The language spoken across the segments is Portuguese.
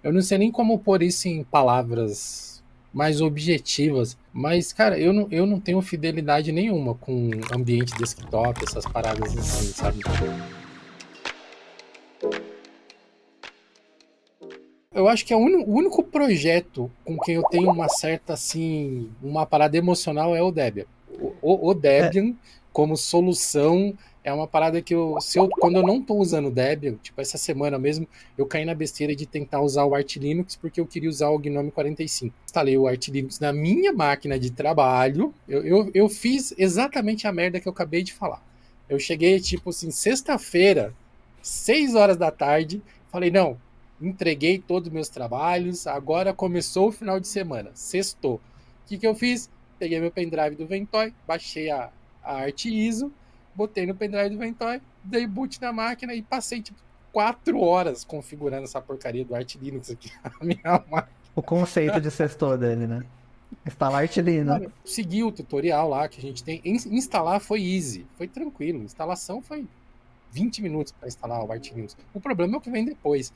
Eu não sei nem como pôr isso em palavras mais objetivas, mas, cara, eu não tenho fidelidade nenhuma com ambiente desktop, essas paradas assim, sabe? Eu acho que é o único projeto com quem eu tenho uma certa, assim, uma parada emocional é o Debian. O É, Debian, como solução, é uma parada que quando eu não estou usando o Debian, tipo essa semana mesmo, eu caí na besteira de tentar usar o Arch Linux porque eu queria usar o Gnome 45. Instalei o Arch Linux na minha máquina de trabalho, eu fiz exatamente a merda que eu acabei de falar. Eu cheguei, tipo assim, sexta-feira, 6 horas da tarde, falei, não, entreguei todos os meus trabalhos, agora começou o final de semana, sextou. O que eu fiz? Peguei meu pendrive do Ventoy, baixei a arte ISO, botei no pendrive do Ventoy, dei boot na máquina e passei tipo 4 horas configurando essa porcaria do Arch Linux aqui na minha máquina. o conceito de sextor dele, né? Instalar Artilino. Cara, segui o tutorial lá que a gente tem. Instalar foi easy, foi tranquilo. Instalação foi 20 minutos para instalar o Arch Linux. O problema é o que vem depois.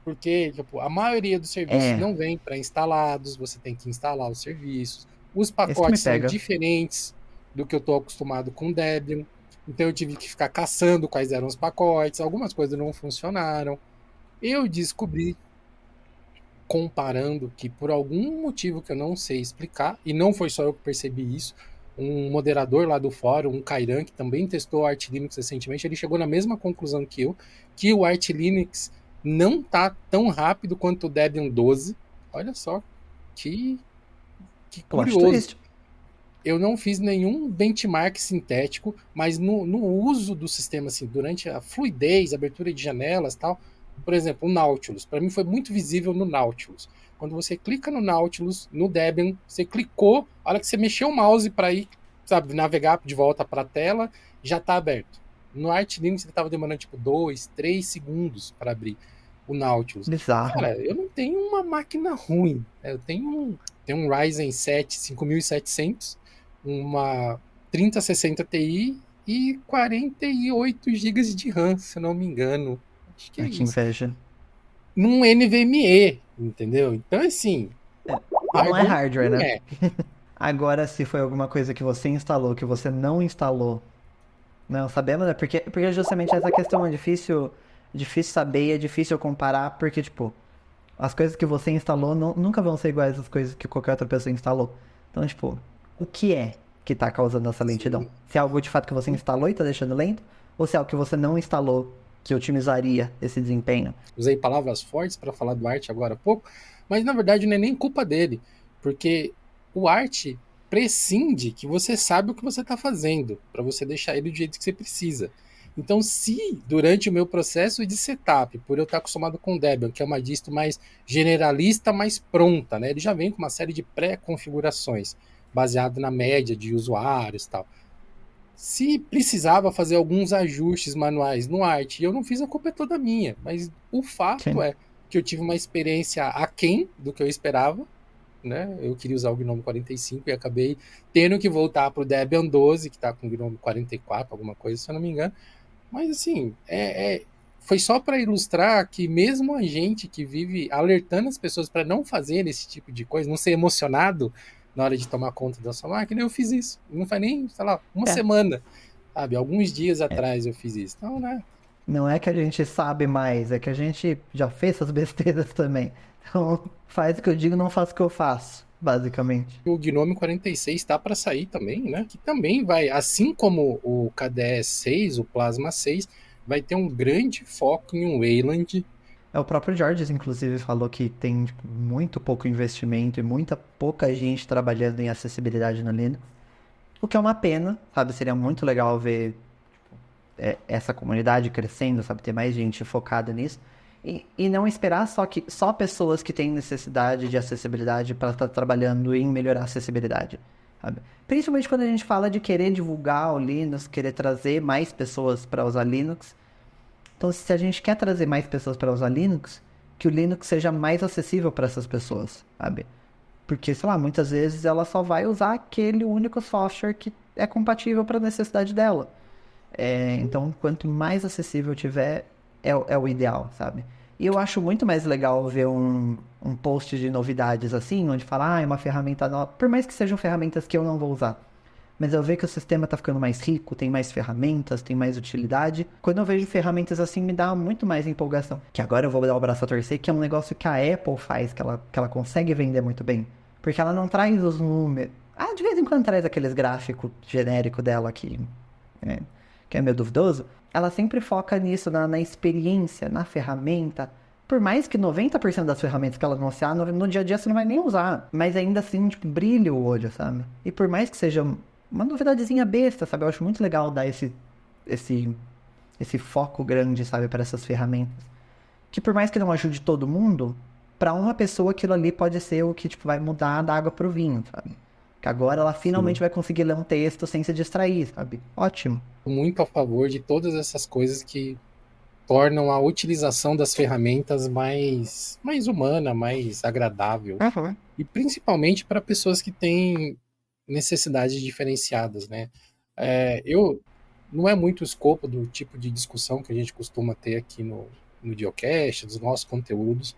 Porque tipo, a maioria dos serviços É, não vem pré-instalados, você tem que instalar os serviços. Os esse que me pacotes são pega. diferentes do que eu estou acostumado com Debian. Então eu tive que ficar caçando quais eram os pacotes, algumas coisas não funcionaram. Eu descobri, comparando, que por algum motivo que eu não sei explicar, e não foi só eu que percebi isso, um moderador lá do fórum, um Kairan, que também testou o Arch Linux recentemente, ele chegou na mesma conclusão que eu, que o Arch Linux não tá tão rápido quanto o Debian 12. Olha só, que, que Plot curioso. twist. Eu não fiz nenhum benchmark sintético, mas no uso do sistema, assim, durante a fluidez, abertura de janelas e tal, por exemplo, o Nautilus, para mim foi muito visível no Nautilus. Quando você clica no Nautilus, no Debian, você clicou, a hora que você mexeu o mouse para ir, sabe, navegar de volta para a tela, já está aberto. No Arch Linux ele estava demorando tipo 2, 3 segundos para abrir o Nautilus. Bizarro. Cara, eu não tenho uma máquina ruim, né? Tenho um Ryzen 7 5700, uma 3060 Ti e 48 gigas de RAM, se eu não me engano. Acho que é Ah, que isso. inveja. Num NVMe, entendeu? Então, assim, Não é Argon hardware, não né? é. Agora, se foi alguma coisa que você instalou, que você não instalou, não sabemos, né? Porque justamente essa questão é difícil saber e é difícil comparar, porque, tipo, as coisas que você instalou nunca vão ser iguais às coisas que qualquer outra pessoa instalou. Então, tipo, o que é que tá causando essa lentidão? Sim. Se é algo de fato que você instalou e tá deixando lento, ou se é algo que você não instalou que otimizaria esse desempenho? Usei palavras fortes para falar do Art agora há pouco, mas na verdade não é nem culpa dele, porque o Art prescinde que você sabe o que você está fazendo, para você deixar ele do jeito que você precisa. Então, se durante o meu processo de setup, por eu estar acostumado com o Debian, que é uma distro mais generalista, mais pronta, né? Ele já vem com uma série de pré-configurações, baseado na média de usuários e tal. Se precisava fazer alguns ajustes manuais no Art, e eu não fiz, a culpa é toda minha. Mas o fato Sim. é que eu tive uma experiência aquém do que eu esperava, né? Eu queria usar o Gnome 45 e acabei tendo que voltar para o Debian 12, que está com o Gnome 44, alguma coisa, se eu não me engano. Mas assim, foi só para ilustrar que mesmo a gente que vive alertando as pessoas para não fazer esse tipo de coisa, não ser emocionado na hora de tomar conta da sua máquina, eu fiz isso. Não faz nem, sei lá, uma É, semana, sabe? Alguns dias atrás eu fiz isso. Então, né? não é que a gente sabe mais, é que a gente já fez essas besteiras também. Então, faz o que eu digo, não faz o que eu faço, basicamente. O Gnome 46 está para sair também, né? Que também vai, assim como o KDE 6, o Plasma 6, vai ter um grande foco em um Wayland. É, o próprio Georges, inclusive, falou que tem tipo, muito pouco investimento e muita pouca gente trabalhando em acessibilidade no Linux. O que é uma pena, sabe? Seria muito legal ver essa comunidade crescendo, sabe? Ter mais gente focada nisso. E não esperar só pessoas que têm necessidade de acessibilidade para estar trabalhando em melhorar a acessibilidade, sabe? Principalmente quando a gente fala de querer divulgar o Linux, querer trazer mais pessoas para usar Linux. Então, se a gente quer trazer mais pessoas para usar Linux, que o Linux seja mais acessível para essas pessoas, sabe? Porque, sei lá, muitas vezes ela só vai usar aquele único software que é compatível para a necessidade dela. Então, quanto mais acessível tiver, é o ideal, sabe? E eu acho muito mais legal ver um post de novidades assim, onde fala, ah, é uma ferramenta nova. Por mais que sejam ferramentas que eu não vou usar. Mas eu vejo que o sistema está ficando mais rico, tem mais ferramentas, tem mais utilidade. Quando eu vejo ferramentas assim, me dá muito mais empolgação. Que agora eu vou dar o braço a torcer, que é um negócio que a Apple faz, que ela consegue vender muito bem. Porque ela não traz os números. Ah, de vez em quando traz aqueles gráficos genéricos dela é, que é meio duvidoso. Ela sempre foca nisso, na experiência, na ferramenta. Por mais que 90% das ferramentas que ela anunciar, no dia a dia você não vai nem usar. Mas ainda assim, tipo, brilha o olho, sabe? E por mais que seja uma novidadezinha besta, sabe? Eu acho muito legal dar esse, esse foco grande, sabe, para essas ferramentas. Que por mais que não ajude todo mundo, para uma pessoa aquilo ali pode ser o que, tipo, vai mudar da água pro vinho, sabe? Que agora ela finalmente Sim. vai conseguir ler um texto sem se distrair, sabe? Ótimo. Muito a favor de todas essas coisas que tornam a utilização das ferramentas mais humana, mais agradável. Uhum. E principalmente para pessoas que têm necessidades diferenciadas, né? Eu não é muito o escopo do tipo de discussão que a gente costuma ter aqui no Diocast, dos nossos conteúdos,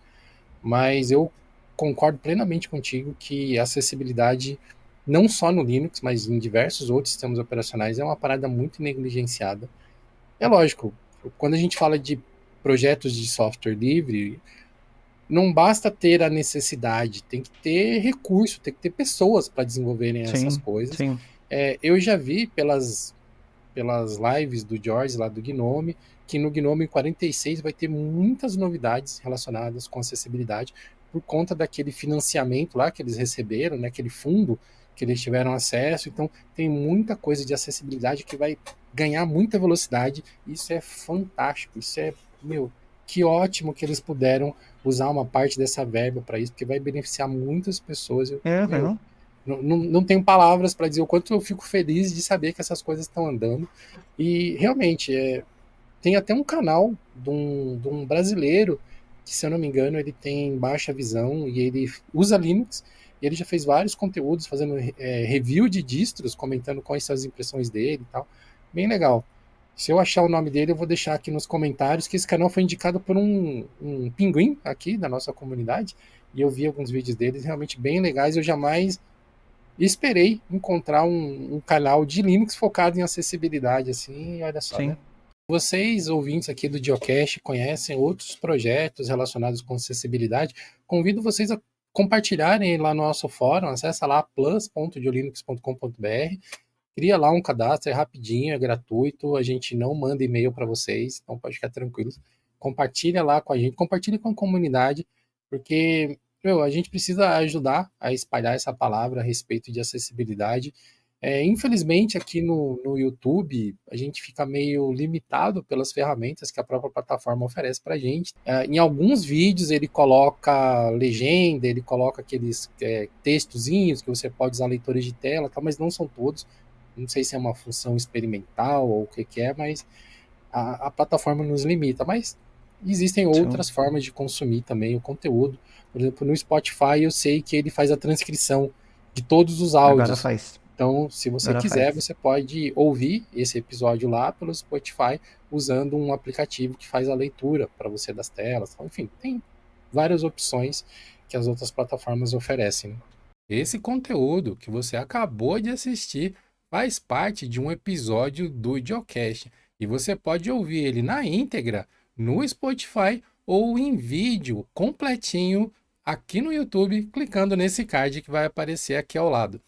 mas eu concordo plenamente contigo que a acessibilidade, não só no Linux, mas em diversos outros sistemas operacionais, é uma parada muito negligenciada. É lógico, quando a gente fala de projetos de software livre, não basta ter a necessidade, tem que ter recurso, tem que ter pessoas para desenvolverem essas Sim, coisas. sim. Eu já vi pelas lives do George lá do Gnome, que no Gnome 46 vai ter muitas novidades relacionadas com acessibilidade por conta daquele financiamento lá que eles receberam, né, aquele fundo que eles tiveram acesso. Então tem muita coisa de acessibilidade que vai ganhar muita velocidade. Isso é fantástico, isso é, meu, que ótimo que eles puderam usar uma parte dessa verba para isso, porque vai beneficiar muitas pessoas. Meu, Uhum. não tenho palavras para dizer o quanto eu fico feliz de saber que essas coisas estão andando. E realmente, tem até um canal de um brasileiro que, se eu não me engano, ele tem baixa visão e ele usa Linux. E ele já fez vários conteúdos fazendo review de distros, comentando quais são as impressões dele e tal. Bem legal. Se eu achar o nome dele, eu vou deixar aqui nos comentários que esse canal foi indicado por um pinguim aqui da nossa comunidade. E eu vi alguns vídeos deles realmente bem legais. Eu jamais esperei encontrar um canal de Linux focado em acessibilidade, assim, olha só, né? Sim. Vocês, ouvintes aqui do Geocast, conhecem outros projetos relacionados com acessibilidade? Convido vocês a compartilharem lá no nosso fórum, acessa lá plus.geolinux.com.br, cria lá um cadastro, é rapidinho, é gratuito, a gente não manda e-mail para vocês, então pode ficar tranquilos. Compartilha lá com a gente, compartilha com a comunidade, porque a gente precisa ajudar a espalhar essa palavra a respeito de acessibilidade. Infelizmente, aqui no YouTube, a gente fica meio limitado pelas ferramentas que a própria plataforma oferece para a gente. Em alguns vídeos, ele coloca legenda, ele coloca aqueles textozinhos que você pode usar leitores de tela, tá, mas não são todos. Não sei se é uma função experimental ou o que é, mas a plataforma nos limita. Mas existem Sim. outras formas de consumir também o conteúdo. Por exemplo, no Spotify eu sei que ele faz a transcrição de todos os Agora áudios. faz. Então, se você Agora quiser, faz. você pode ouvir esse episódio lá pelo Spotify usando um aplicativo que faz a leitura para você das telas. Então, enfim, tem várias opções que as outras plataformas oferecem, né? Esse conteúdo que você acabou de assistir faz parte de um episódio do Geocast e você pode ouvir ele na íntegra no Spotify ou em vídeo completinho aqui no YouTube, clicando nesse card que vai aparecer aqui ao lado.